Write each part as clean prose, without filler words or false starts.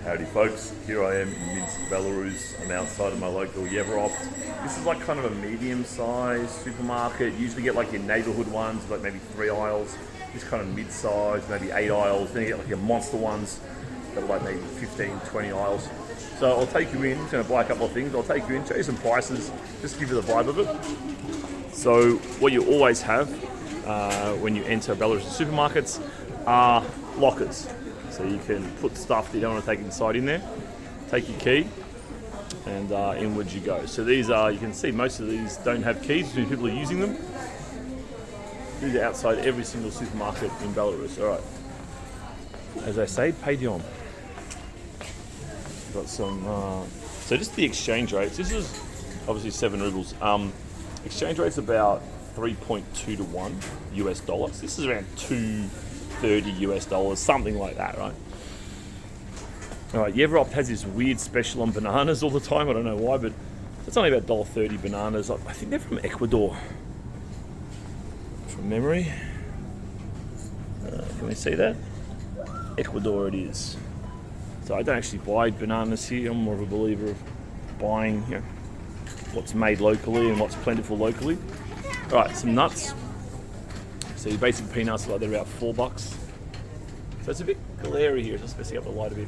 Howdy folks, here I am in Minsk, Belarus. I'm outside of my local Yevropt. This is like kind of a medium-sized supermarket. You usually get like your neighborhood ones, like maybe 3 aisles. This kind of mid-sized, maybe 8 aisles. Then you get like your monster ones that are like maybe 15, 20 aisles. So I'll take you in, I'm just gonna buy a couple of things. I'll take you in, show you some prices, just give you the vibe of it. So what you always have when you enter Belarusian supermarkets are lockers. So you can put stuff that you don't want to take inside in there, take your key, and inwards you go. So these are, you can see most of these don't have keys, so people are using them. These are outside every single supermarket in Belarus. All right. As I say, pay diom. Got some, so just the exchange rates. This is obviously 7 rubles. Exchange rate's about 3.2 to 1 US dollars. This is around 230 US dollars, something like that, right? All right, Yevropt has this weird special on bananas all the time. I don't know why, but it's only about $1.30 bananas. I think they're from Ecuador, from memory. Can we see that? Ecuador it is. So I don't actually buy bananas here. I'm more of a believer of buying, you know, what's made locally and what's plentiful locally. All right, some nuts. So your basic peanuts are like they're about $4. So it's a bit glary here, just messing up the light a bit.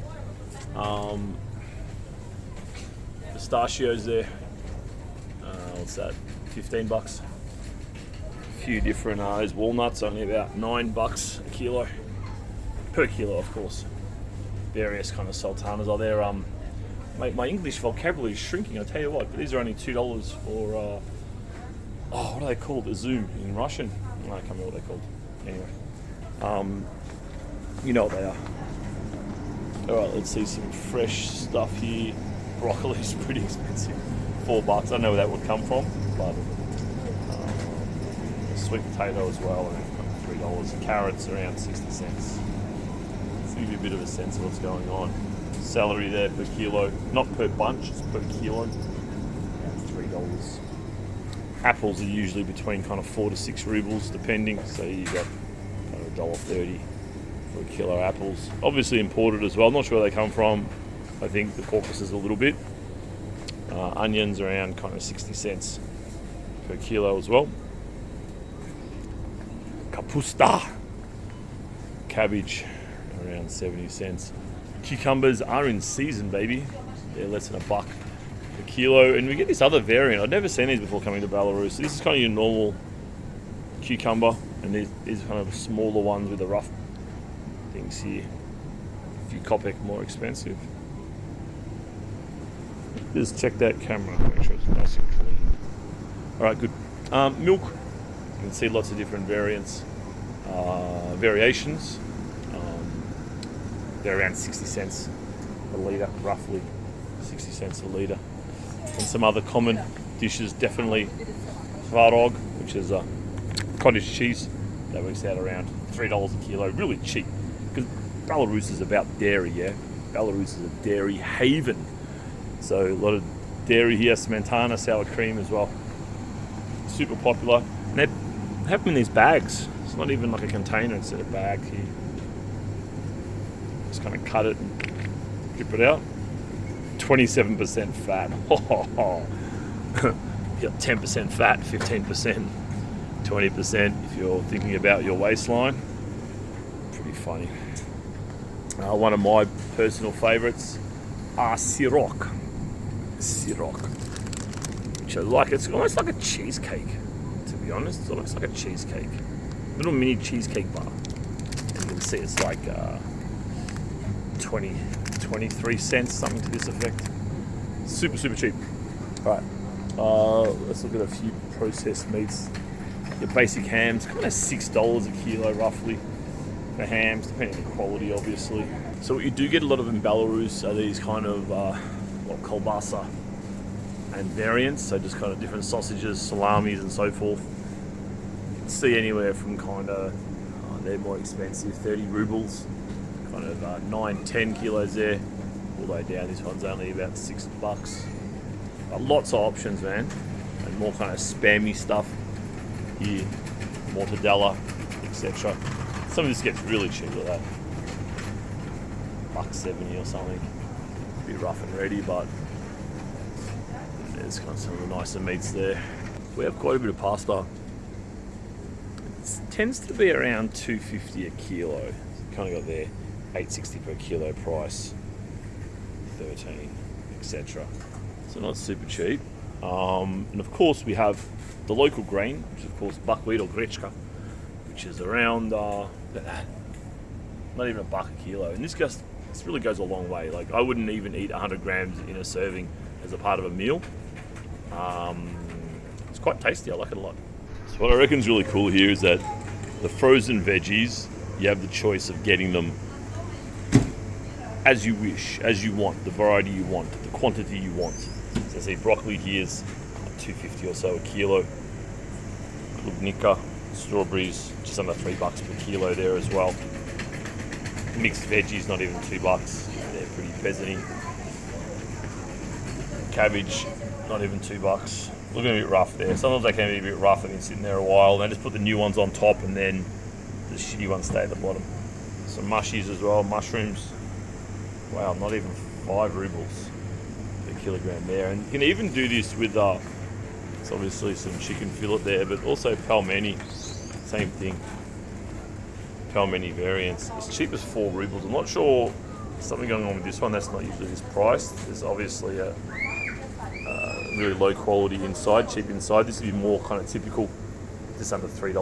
Pistachios there. What's that? $15. A few different those walnuts, only about $9 a kilo. Per kilo, of course. Various kind of sultanas are there. My English vocabulary is shrinking, I tell you what, but these are only $2 for what are they called? A Zoom in Russian? I can't remember what they're called. Anyway, you know what they are. All right, let's see some fresh stuff here. Broccoli is pretty expensive, $4. I don't know where that would come from, but sweet potato as well, around $3. Carrots around 60 cents. Let's give you a bit of a sense of what's going on. Celery there per kilo, not per bunch, it's per kilo. Around $3. Apples are usually between kind of 4 to 6 rubles, depending. So you got kind of $1.30 for a kilo apples. Obviously imported as well. Not sure where they come from. I think the Caucasus a little bit. Onions around kind of 60 cents per kilo as well. Kapusta, cabbage around 70 cents. Cucumbers are in season, baby. They're less than $1 a kilo, and we get this other variant. I've never seen these before coming to Belarus. So this is kind of your normal cucumber, and these kind of smaller ones with the rough things here. A few kopek more expensive. Just check that camera, make sure it's nice and clean. All right, good. Milk. You can see lots of different variants, variations. They're around 60 cents a litre, roughly 60 cents a litre. And some other common dishes, definitely tvarog, which is cottage cheese. That works out around $3 a kilo, really cheap. Because Belarus is about dairy, yeah? Belarus is a dairy haven. So a lot of dairy here, smetana, sour cream as well. Super popular. And they have them in these bags. It's not even like a container, it's a bag here. Just kind of cut it and drip it out. 27% fat. You got 10% fat, 15%, 20% if you're thinking about your waistline. Pretty funny. One of my personal favourites are sirok. Sirok. Which I like. It's almost like a cheesecake, to be honest. It's almost like a cheesecake. Little mini cheesecake bar. And you can see it's like 23 cents, something to this effect. Super, super cheap. All right, let's look at a few processed meats. Your basic hams, kind of $6 a kilo roughly for hams, depending on the quality, obviously. So what you do get a lot of in Belarus are these kind of kolbasa and variants, so just kind of different sausages, salamis and so forth. You can see anywhere from kind of, they're more expensive, 30 rubles. Kind of 9, 10 kilos there, all the way down. This one's only about $6. Lots of options, man, and more kind of spammy stuff here, mortadella, etc. Some of this gets really cheap like that, $1.70 or something. a bit rough and ready, but there's kind of some of the nicer meats there. We have quite a bit of pasta. It tends to be around $2.50 a kilo. So kind of got there, $8.60 per kilo price, 13, etc. So not super cheap. And of course we have the local grain, which is of course buckwheat or grechka, which is around not even $1 a kilo. And this really goes a long way. Like, I wouldn't even eat 100 grams in a serving as a part of a meal. It's quite tasty. I like it a lot. So what I reckon is really cool here is that the frozen veggies, you have the choice of getting them as you wish, as you want, the variety you want, the quantity you want. So I see broccoli here is $2.50 or so a kilo. Klubnika, strawberries, just under $3 per kilo there as well. Mixed veggies, not even $2. They're pretty peasanty. Cabbage, not even $2. Looking a bit rough there. Sometimes they can be a bit rough and been sitting there a while. They just put the new ones on top and then the shitty ones stay at the bottom. Some mushies as well, mushrooms. Wow, not even 5 rubles per kilogram there. And you can even do this with, it's obviously some chicken fillet there, but also pelmeni, same thing. Pelmeni variants, as cheap as 4 rubles. I'm not sure something going on with this one. That's not usually this price. There's obviously a really low quality inside, cheap inside. This would be more kind of typical, just under $3.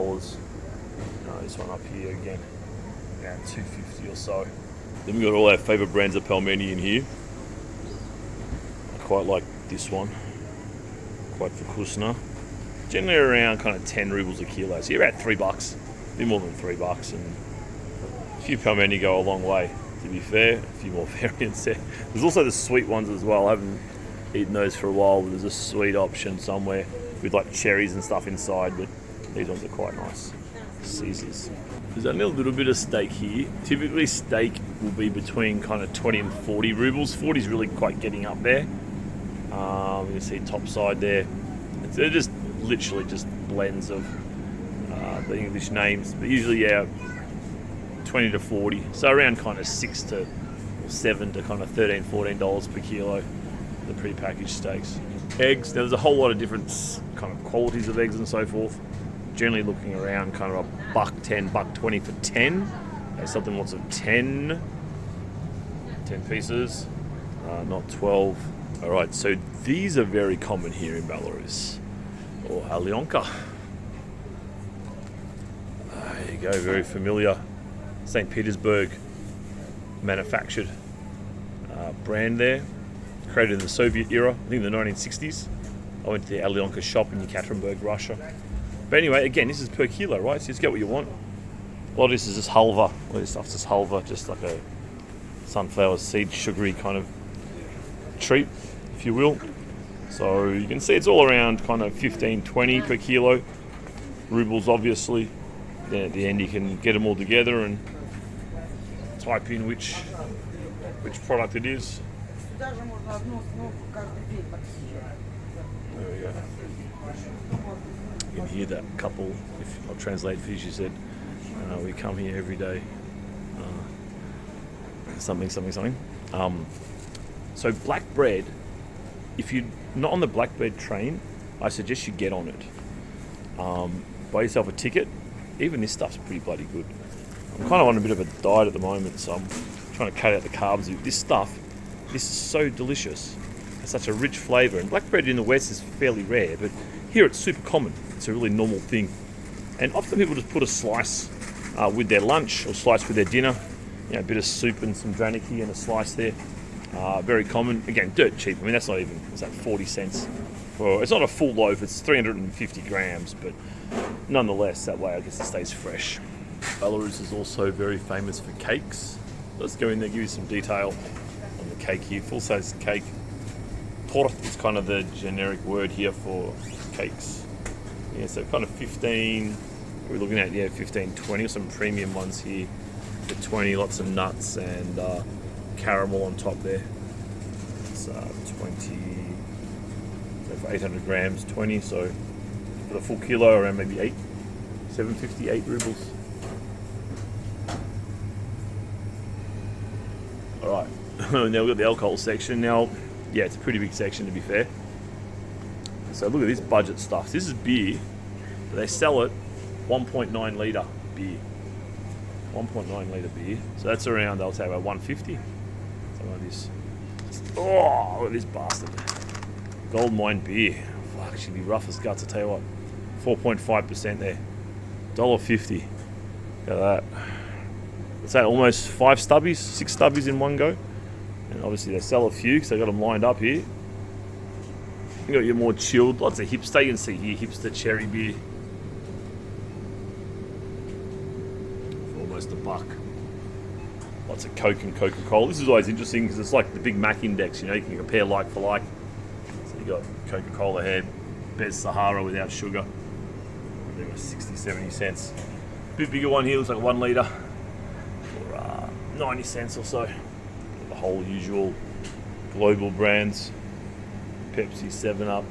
This one up here again, around $2.50 or so. Then we've got all our favourite brands of pelmeni in here. I quite like this one, quite vkusna. Generally around kind of 10 rubles a kilo, so you're about $3, a bit more than $3, and a few pelmeni go a long way, to be fair. A few more variants there. There's also the sweet ones as well. I haven't eaten those for a while, but there's a sweet option somewhere with like cherries and stuff inside, but these ones are quite nice. Caesars. There's only a little bit of steak here. Typically steak will be between kind of 20 and 40 rubles. 40 is really quite getting up there. You can see top side there. They're just literally just blends of the English names, but usually 20 to 40. So around kind of 6 to 7 to kind of $13, $14 per kilo, the pre-packaged steaks. Eggs, there's a whole lot of different kind of qualities of eggs and so forth. Generally looking around kind of $1.10, $1.20 for 10. Something lots of 10 pieces, not 12. All right, so these are very common here in Belarus, or Alyonka. There you go, very familiar. St. Petersburg manufactured brand there, created in the Soviet era, I think in the 1960s. I went to the Alyonka shop in Yekaterinburg, Russia. But anyway, again, this is per kilo, right? So you just get what you want. A lot of this is just halva. A lot of this stuff's just halva, just like a sunflower seed, sugary kind of treat, if you will. So you can see it's all around kind of 15, 20 per kilo. Rubles, obviously. Then at the end, you can get them all together and type in which product it is. There we go. You can hear that couple, if I'll translate for you, she said, we come here every day, something. So black bread, if you're not on the black bread train, I suggest you get on it. Buy yourself a ticket. Even this stuff's pretty bloody good. I'm kind of on a bit of a diet at the moment, so I'm trying to cut out the carbs. This is so delicious. It's such a rich flavour. And black bread in the West is fairly rare, but here it's super common. It's a really normal thing. And often people just put a slice with their lunch or slice with their dinner. You know, a bit of soup and some draniki and a slice there. Very common. Again, dirt cheap. I mean, that's not even, it's like 40 cents. It's not a full loaf, it's 350 grams, but nonetheless, that way I guess it stays fresh. Belarus is also very famous for cakes. Let's go in there and give you some detail on the cake here. Full-size cake. Tort is kind of the generic word here for cakes. Yeah, so kind of 15, we're looking at, 15, 20, some premium ones here for 20, lots of nuts and caramel on top there. It's 20, so for 800 grams, 20, so for the full kilo, around maybe 758 rubles. All right, Now we've got the alcohol section. Now, yeah, it's a pretty big section to be fair. So look at this budget stuff. This is beer. They sell it 1.9 litre beer. 1.9 litre beer. So that's around, I'll say, about 150. Something like this. Oh, look at this bastard. Gold Mine beer. Fuck, should be rough as guts, I'll tell you what. 4.5% there. $1.50. Look at that. Let's say almost 6 stubbies in one go. And obviously they sell a few because they've got them lined up here. You got your more chilled, lots of hipster. You can see here, hipster cherry beer. For almost $1. Lots of Coke and Coca-Cola. This is always interesting because it's like the Big Mac index, you know, you can compare like for like. So you got Coca-Cola Head, Bez Sahara without sugar. They were 60, 70 cents. Bit bigger one here, looks like 1 litre for 90 cents or so. The whole usual global brands. Pepsi, 7-Up,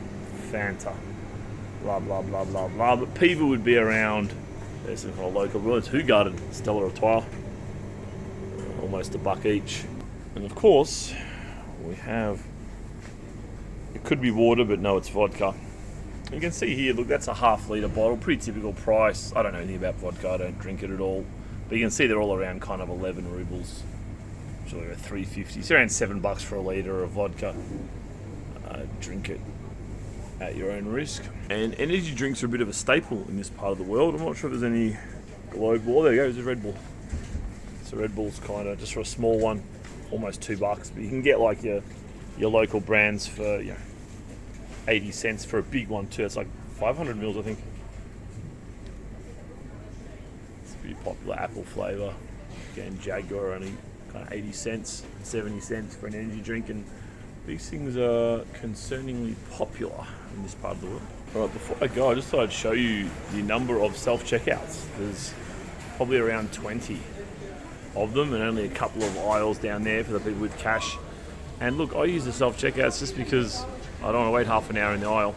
Fanta, blah, blah, blah, blah, blah. But Piva would be around, there's some kind of local brands. Hoegaarden, Stella Artois, almost $1 each. And of course, we have, it could be water, but no, it's vodka. You can see here, look, that's a ½ litre bottle, pretty typical price. I don't know anything about vodka, I don't drink it at all. But you can see they're all around kind of 11 rubles. So they're $3.50. It's around $7 for a litre of vodka. Drink it at your own risk. And energy drinks are a bit of a staple in this part of the world. I'm not sure if there's any global. Oh, there you go, there's a Red Bull. So Red Bull's kind of, just for a small one, almost $2. But you can get like your local brands for 80 cents for a big one too. It's like 500 mils, I think. It's a pretty popular apple flavour. Again, Jaguar only kind of 80 cents, 70 cents for an energy drink, and these things are concerningly popular in this part of the world. All right, before I go, I just thought I'd show you the number of self-checkouts. There's probably around 20 of them, and only a couple of aisles down there for the people with cash. And look, I use the self-checkouts just because I don't want to wait half an hour in the aisle,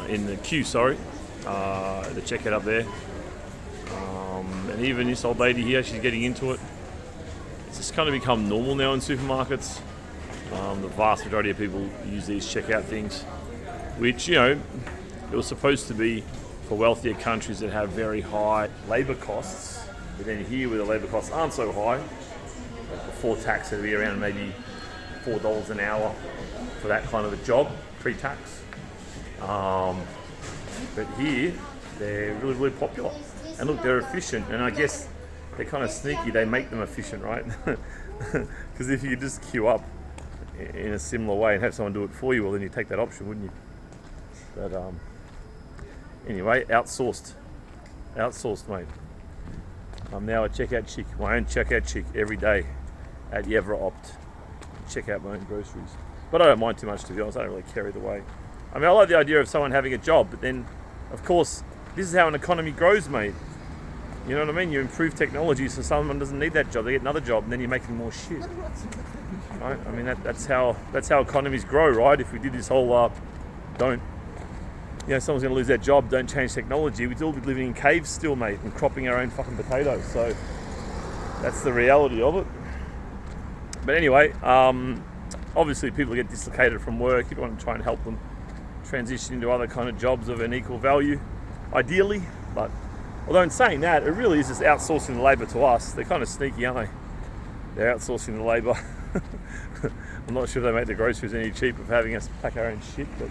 in the queue, sorry, the checkout up there. And even this old lady here, she's getting into it. It's just kind of become normal now in supermarkets. The vast majority of people use these checkout things, which, you know, it was supposed to be for wealthier countries that have very high labour costs. But then here, where the labour costs aren't so high, like before tax, it'd be around maybe $4 an hour for that kind of a job, pre-tax. But here, they're really, really popular. And look, they're efficient, and I guess they're kind of sneaky. They make them efficient, right? Because if you could just queue up in a similar way and have someone do it for you, well, then you take that option, wouldn't you? But anyway, outsourced, mate. I'm now a checkout chick, my own checkout chick every day at Yevra-Opt. Check out my own groceries. But I don't mind too much, to be honest. I don't really care either way. I mean, I like the idea of someone having a job, but then, of course, this is how an economy grows, mate. You know what I mean? You improve technology so someone doesn't need that job, they get another job, and then you're making more shit. Right? I mean, that's how economies grow, right? If we did this whole, someone's going to lose their job, don't change technology, we'd all be living in caves still, mate, and cropping our own fucking potatoes. So that's the reality of it. But anyway, obviously people get dislocated from work. You want to try and help them transition into other kind of jobs of an equal value, ideally. But although in saying that, it really is just outsourcing the labour to us. They're kind of sneaky, aren't they? They're outsourcing the labour. I'm not sure if they make the groceries any cheaper for having us pack our own shit. But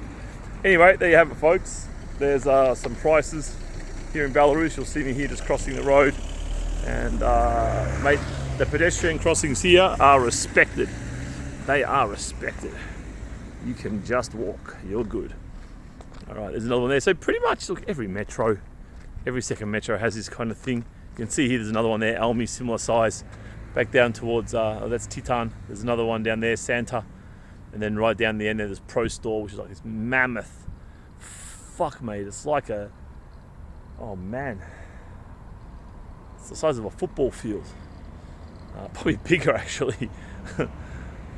anyway, there you have it, folks. There's some prices here in Belarus. You'll see me here just crossing the road. And mate, the pedestrian crossings here are respected. They are respected. You can just walk. You're good. All right, there's another one there. So pretty much, look, every second metro has this kind of thing. You can see here there's another one there, Almi, similar size. Back down towards, that's Titan. There's another one down there, Santa. And then right down the end there's Pro Store, which is like this mammoth. Fuck, mate, it's like oh man. It's the size of a football field. Probably bigger, actually.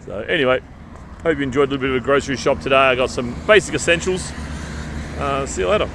So anyway, hope you enjoyed a little bit of a grocery shop today. I got some basic essentials. See you later.